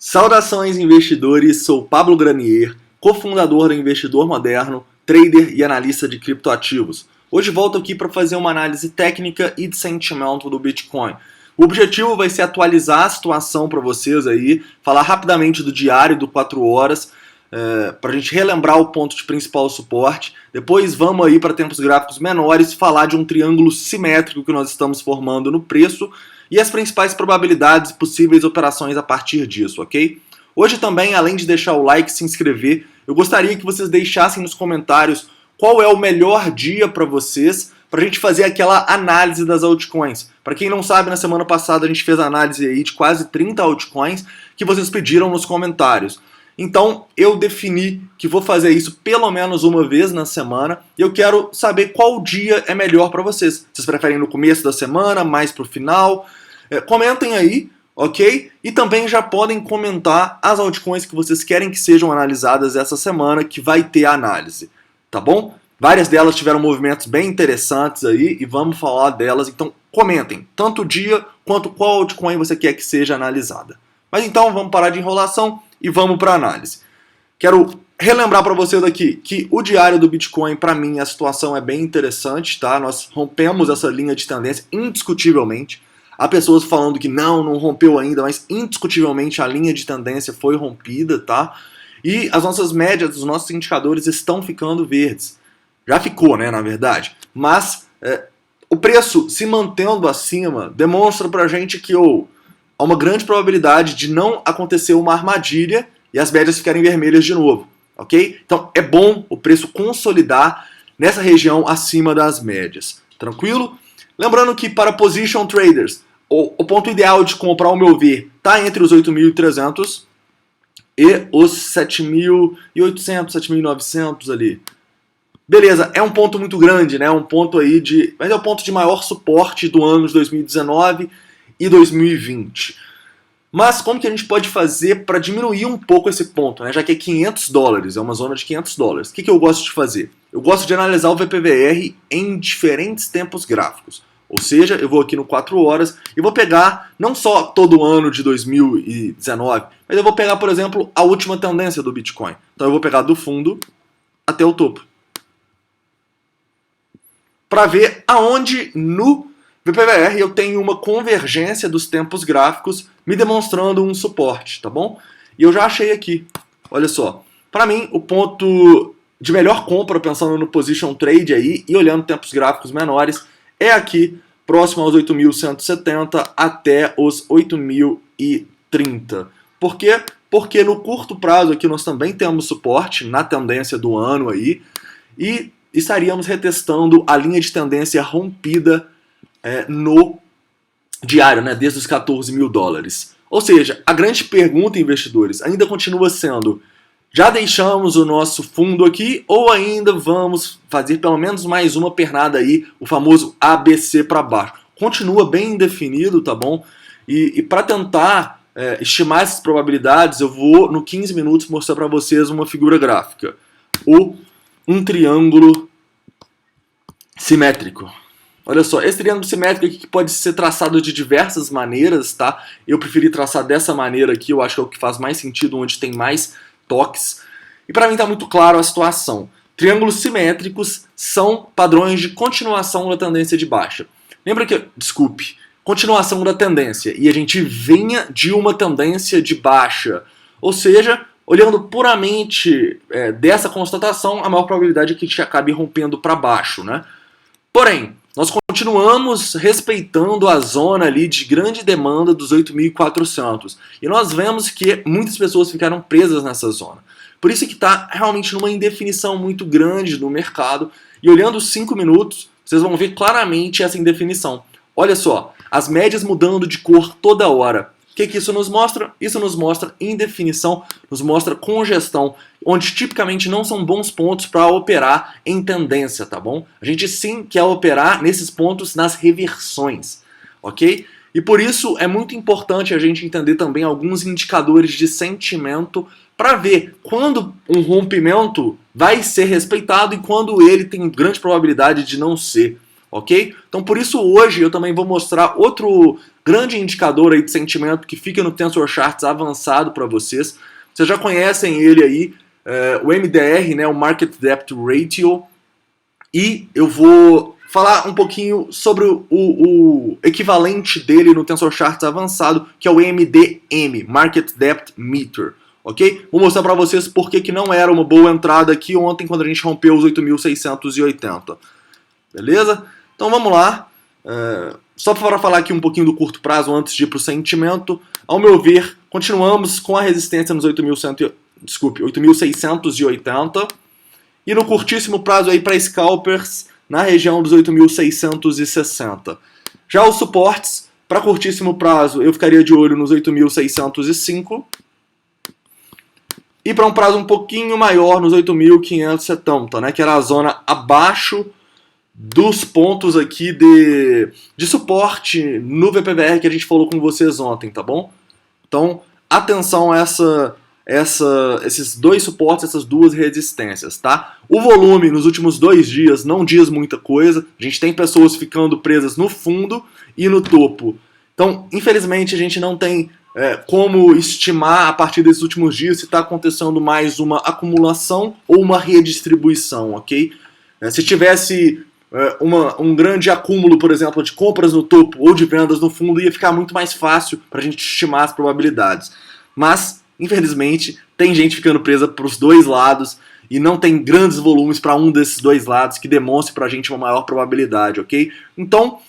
Saudações investidores, sou Pablo Granier, cofundador do Investidor Moderno, trader e analista de criptoativos. Hoje volto aqui para fazer uma análise técnica e de sentimento do Bitcoin. O objetivo vai ser atualizar a situação para vocês aí, falar rapidamente do diário do 4 horas, para a gente relembrar o ponto de principal suporte. Depois vamos aí para tempos gráficos menores, falar de um triângulo simétrico que nós estamos formando no preço e as principais probabilidades e possíveis operações a partir disso, ok? Hoje também, além de deixar o like e se inscrever, eu gostaria que vocês deixassem nos comentários qual é o melhor dia para vocês, para a gente fazer aquela análise das altcoins. Para quem não sabe, na semana passada a gente fez a análise aí de quase 30 altcoins que vocês pediram nos comentários. Então eu defini que vou fazer isso pelo menos uma vez na semana e eu quero saber qual dia é melhor para vocês. Vocês preferem no começo da semana, mais para o final? Comentem aí, ok? E também já podem comentar as altcoins que vocês querem que sejam analisadas essa semana, que vai ter a análise, tá bom? Várias delas tiveram movimentos bem interessantes aí e vamos falar delas, então comentem, tanto o dia quanto qual altcoin você quer que seja analisada. Mas então vamos parar de enrolação e vamos para a análise. Quero relembrar para vocês aqui que o diário do Bitcoin, para mim, a situação é bem interessante, tá? Nós rompemos essa linha de tendência indiscutivelmente. Há pessoas falando que não rompeu ainda, mas indiscutivelmente a linha de tendência foi rompida, tá? E as nossas médias, os nossos indicadores estão ficando verdes. Já ficou, né, na verdade. Mas o preço se mantendo acima demonstra pra gente que há uma grande probabilidade de não acontecer uma armadilha e as médias ficarem vermelhas de novo, ok? Então é bom o preço consolidar nessa região acima das médias, tranquilo? Lembrando que para position traders, o ponto ideal de comprar, ao meu ver, está entre os 8.300 e os 7.800, 7.900 ali. Beleza, é um ponto muito grande, né? Um ponto aí mas é o ponto de maior suporte do ano de 2019 e 2020. Mas como que a gente pode fazer para diminuir um pouco esse ponto, né? Já que é $500, é uma zona de $500. O que eu gosto de fazer? Eu gosto de analisar o VPVR em diferentes tempos gráficos. Ou seja, eu vou aqui no 4 horas e vou pegar não só todo o ano de 2019, mas eu vou pegar, por exemplo, a última tendência do Bitcoin. Então eu vou pegar do fundo até o topo, para ver aonde no VPVR eu tenho uma convergência dos tempos gráficos me demonstrando um suporte, tá bom? E eu já achei aqui, olha só. Para mim, o ponto de melhor compra, pensando no position trade aí e olhando tempos gráficos menores, é aqui, próximo aos 8.170 até os 8.030. Por quê? Porque no curto prazo aqui nós também temos suporte na tendência do ano aí e estaríamos retestando a linha de tendência rompida no diário, né, desde os $14.000. Ou seja, a grande pergunta, investidores, ainda continua sendo: já deixamos o nosso fundo aqui ou ainda vamos fazer pelo menos mais uma pernada aí, o famoso ABC para baixo? Continua bem indefinido, tá bom? E para tentar estimar essas probabilidades, eu vou no 15 minutos mostrar para vocês uma figura gráfica. Um triângulo simétrico. Olha só, esse triângulo simétrico aqui que pode ser traçado de diversas maneiras, tá? Eu preferi traçar dessa maneira aqui, eu acho que é o que faz mais sentido, onde tem mais toques. E para mim está muito claro a situação. Triângulos simétricos são padrões de continuação da tendência de baixa. Lembra que, continuação da tendência, e a gente vinha de uma tendência de baixa. Ou seja, olhando puramente dessa constatação, a maior probabilidade é que a gente acabe rompendo para baixo, né? Porém, nós continuamos respeitando a zona ali de grande demanda dos 8.400. E nós vemos que muitas pessoas ficaram presas nessa zona. Por isso que está realmente numa indefinição muito grande no mercado. E olhando os 5 minutos, vocês vão ver claramente essa indefinição. Olha só, as médias mudando de cor toda hora. O que isso nos mostra? Isso nos mostra indefinição, nos mostra congestão, onde tipicamente não são bons pontos para operar em tendência, tá bom? A gente sim quer operar nesses pontos nas reversões, ok? E por isso é muito importante a gente entender também alguns indicadores de sentimento para ver quando um rompimento vai ser respeitado e quando ele tem grande probabilidade de não ser. ok? Então por isso hoje eu também vou mostrar outro grande indicador aí de sentimento que fica no Tensor Charts avançado para vocês. Vocês já conhecem ele aí, o MDR, né, o Market Depth Ratio, e eu vou falar um pouquinho sobre o equivalente dele no Tensor Charts avançado, que é o MDM, Market Depth Meter, ok? Vou mostrar para vocês por que não era uma boa entrada aqui ontem quando a gente rompeu os 8.680, beleza? Então vamos lá, só para falar aqui um pouquinho do curto prazo antes de ir para o sentimento. Ao meu ver, continuamos com a resistência nos 8.680 e no curtíssimo prazo aí para scalpers na região dos 8.660. Já os suportes para curtíssimo prazo eu ficaria de olho nos 8.605 e para um prazo um pouquinho maior nos 8.570, né, que era a zona abaixo dos pontos aqui de suporte no VPVR que a gente falou com vocês ontem, tá bom? Então, atenção a esses dois suportes, essas duas resistências, tá? O volume nos últimos 2 dias não diz muita coisa, a gente tem pessoas ficando presas no fundo e no topo. Então, infelizmente, a gente não tem como estimar a partir desses últimos dias se está acontecendo mais uma acumulação ou uma redistribuição, ok? Se tivesse um grande acúmulo, por exemplo, de compras no topo ou de vendas no fundo, ia ficar muito mais fácil para a gente estimar as probabilidades. Mas, infelizmente, tem gente ficando presa para os dois lados e não tem grandes volumes para um desses dois lados que demonstre para a gente uma maior probabilidade, ok? Então,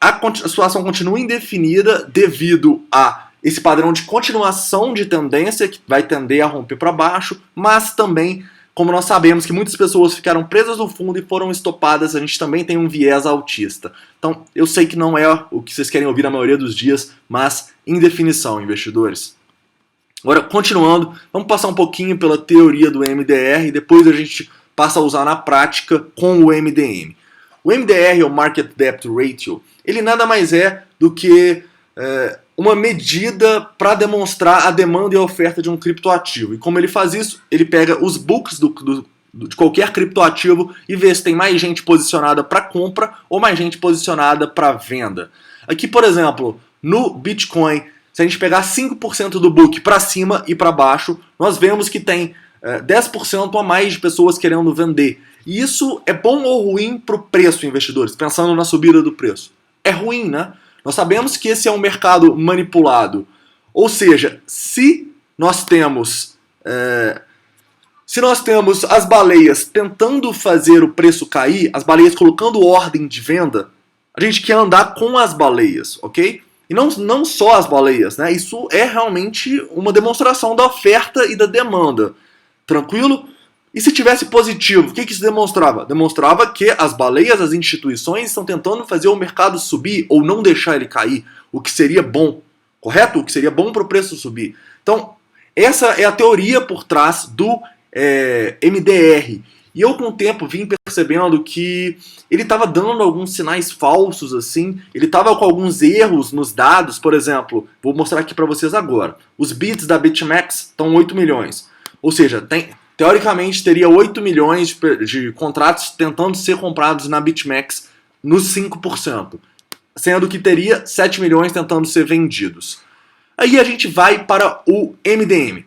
a situação continua indefinida devido a esse padrão de continuação de tendência que vai tender a romper para baixo, mas também, como nós sabemos que muitas pessoas ficaram presas no fundo e foram estopadas, a gente também tem um viés altista. Então, eu sei que não é o que vocês querem ouvir na maioria dos dias, mas em definição, investidores. Agora, continuando, vamos passar um pouquinho pela teoria do MDR e depois a gente passa a usar na prática com o MDM. O MDR, o Market Depth Ratio, ele nada mais é do que uma medida para demonstrar a demanda e a oferta de um criptoativo. E como ele faz isso? Ele pega os books de qualquer criptoativo e vê se tem mais gente posicionada para compra ou mais gente posicionada para venda. Aqui, por exemplo, no Bitcoin, se a gente pegar 5% do book para cima e para baixo, nós vemos que tem 10% a mais de pessoas querendo vender. E isso é bom ou ruim para o preço, investidores? Pensando na subida do preço. É ruim, né? Nós sabemos que esse é um mercado manipulado. Ou seja, se nós temos as baleias tentando fazer o preço cair, as baleias colocando ordem de venda, a gente quer andar com as baleias, ok? E não só as baleias, né? Isso é realmente uma demonstração da oferta e da demanda. Tranquilo? E se tivesse positivo, o que isso demonstrava? Demonstrava que as baleias, as instituições estão tentando fazer o mercado subir ou não deixar ele cair, o que seria bom, correto? O que seria bom para o preço subir. Então, essa é a teoria por trás do MDR. E eu, com o tempo, vim percebendo que ele estava dando alguns sinais falsos, assim. Ele estava com alguns erros nos dados. Por exemplo, vou mostrar aqui para vocês agora. Os bids da BitMEX estão 8 milhões. Ou seja, teoricamente teria 8 milhões de contratos tentando ser comprados na BitMEX nos 5%. Sendo que teria 7 milhões tentando ser vendidos. Aí a gente vai para o MDM.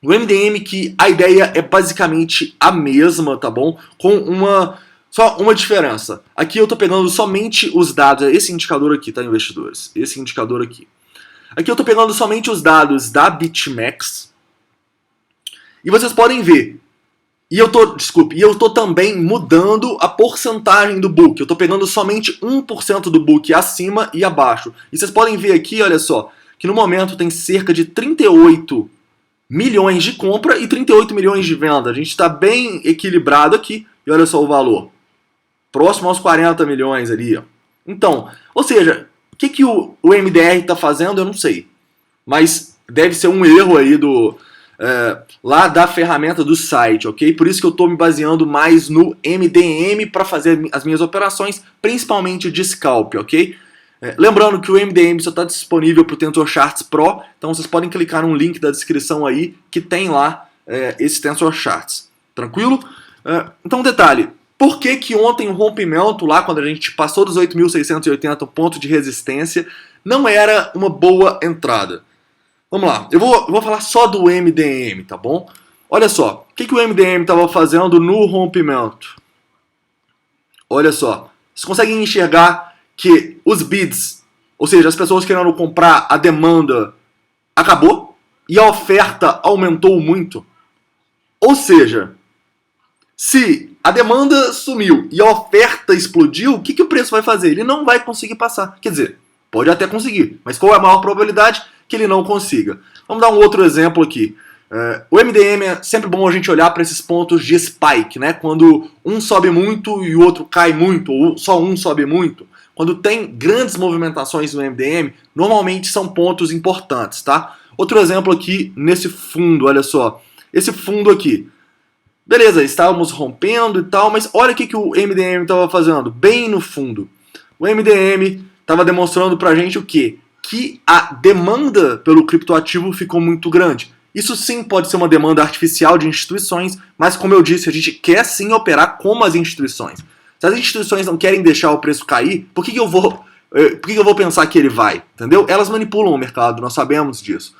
O MDM, que a ideia é basicamente a mesma, tá bom? Com só uma diferença. Aqui eu tô pegando somente os dados, esse indicador aqui, tá, investidores? Esse indicador aqui. Aqui eu tô pegando somente os dados da BitMEX. E vocês podem ver. E eu tô também mudando a porcentagem do book. Eu tô pegando somente 1% do book acima e abaixo. E vocês podem ver aqui, olha só, que no momento tem cerca de 38 milhões de compra e 38 milhões de venda. A gente está bem equilibrado aqui. E olha só o valor. Próximo aos 40 milhões ali. Ó. Então, ou seja, o que o MDR está fazendo, eu não sei. Mas deve ser um erro aí lá da ferramenta do site, ok? Por isso que eu estou me baseando mais no MDM para fazer as minhas operações, principalmente de scalp, ok? Lembrando que o MDM só está disponível para o Tensor Charts Pro, então vocês podem clicar no link da descrição aí, que tem lá esse Tensor Charts. Tranquilo? Então, detalhe, Por que que ontem o rompimento, lá quando a gente passou dos 8.680 pontos de resistência, não era uma boa entrada? Vamos lá, eu vou falar só do MDM, tá bom? Olha só, o que que o MDM estava fazendo no rompimento? Olha só, vocês conseguem enxergar que os bids, ou seja, as pessoas querendo comprar, a demanda acabou e a oferta aumentou muito? Ou seja, se a demanda sumiu e a oferta explodiu, o que que o preço vai fazer? Ele não vai conseguir passar. Quer dizer, pode até conseguir, mas qual é a maior probabilidade que ele não consiga? Vamos dar um outro exemplo aqui. O MDM é sempre bom a gente olhar para esses pontos de spike, né? Quando um sobe muito e o outro cai muito, ou só um sobe muito. Quando tem grandes movimentações no MDM, normalmente são pontos importantes, tá? Outro exemplo aqui nesse fundo, olha só. Esse fundo aqui. Beleza, estávamos rompendo e tal, mas olha o que o MDM estava fazendo, bem no fundo. O MDM estava demonstrando pra gente o quê? Que a demanda pelo criptoativo ficou muito grande. Isso sim pode ser uma demanda artificial de instituições, mas como eu disse, a gente quer sim operar como as instituições. Se as instituições não querem deixar o preço cair, por que eu vou pensar que ele vai? Entendeu? Elas manipulam o mercado, nós sabemos disso.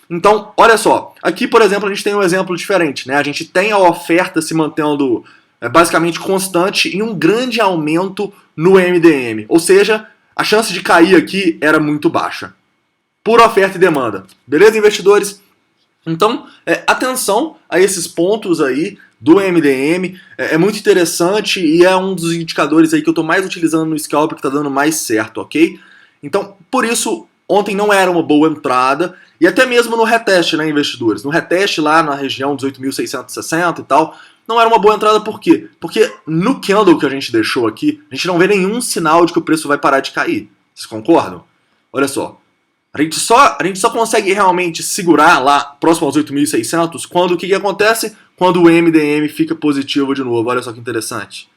Então, olha só, aqui por exemplo a gente tem um exemplo diferente, né? A gente tem a oferta se mantendo basicamente constante e um grande aumento no MDM, ou seja, a chance de cair aqui era muito baixa. Pura oferta e demanda. Beleza, investidores? Então, atenção a esses pontos aí do MDM, é muito interessante e é um dos indicadores aí que eu estou mais utilizando no scalp que está dando mais certo, ok? Então, por isso, ontem não era uma boa entrada, e até mesmo no retest, né, investidores? No retest lá na região dos 8.660 e tal, não era uma boa entrada, por quê? Porque no candle que a gente deixou aqui, a gente não vê nenhum sinal de que o preço vai parar de cair. Vocês concordam? Olha só. A gente só consegue realmente segurar lá próximo aos 8.600 quando o que acontece? Quando o MDM fica positivo de novo. Olha só que interessante.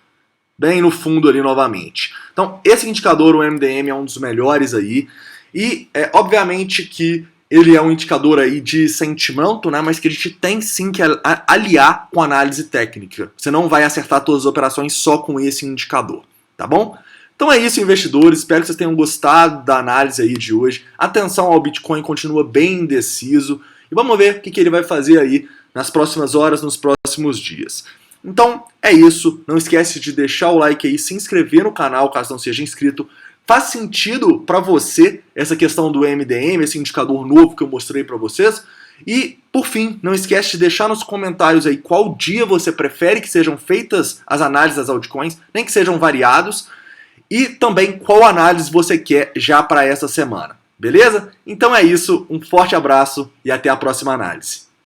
Bem no fundo ali novamente. Então, esse indicador, o MDM, é um dos melhores aí. E, obviamente que ele é um indicador aí de sentimento, né? Mas que a gente tem sim que aliar com análise técnica. Você não vai acertar todas as operações só com esse indicador, tá bom? Então é isso, investidores. Espero que vocês tenham gostado da análise aí de hoje. Atenção ao Bitcoin, continua bem indeciso. E vamos ver o que ele vai fazer aí nas próximas horas, nos próximos dias. Então é isso. Não esquece de deixar o like aí, se inscrever no canal caso não seja inscrito. Faz sentido para você essa questão do MDM, esse indicador novo que eu mostrei para vocês? E, por fim, não esquece de deixar nos comentários aí qual dia você prefere que sejam feitas as análises das altcoins, nem que sejam variados. E também qual análise você quer já para essa semana, beleza? Então é isso, um forte abraço e até a próxima análise.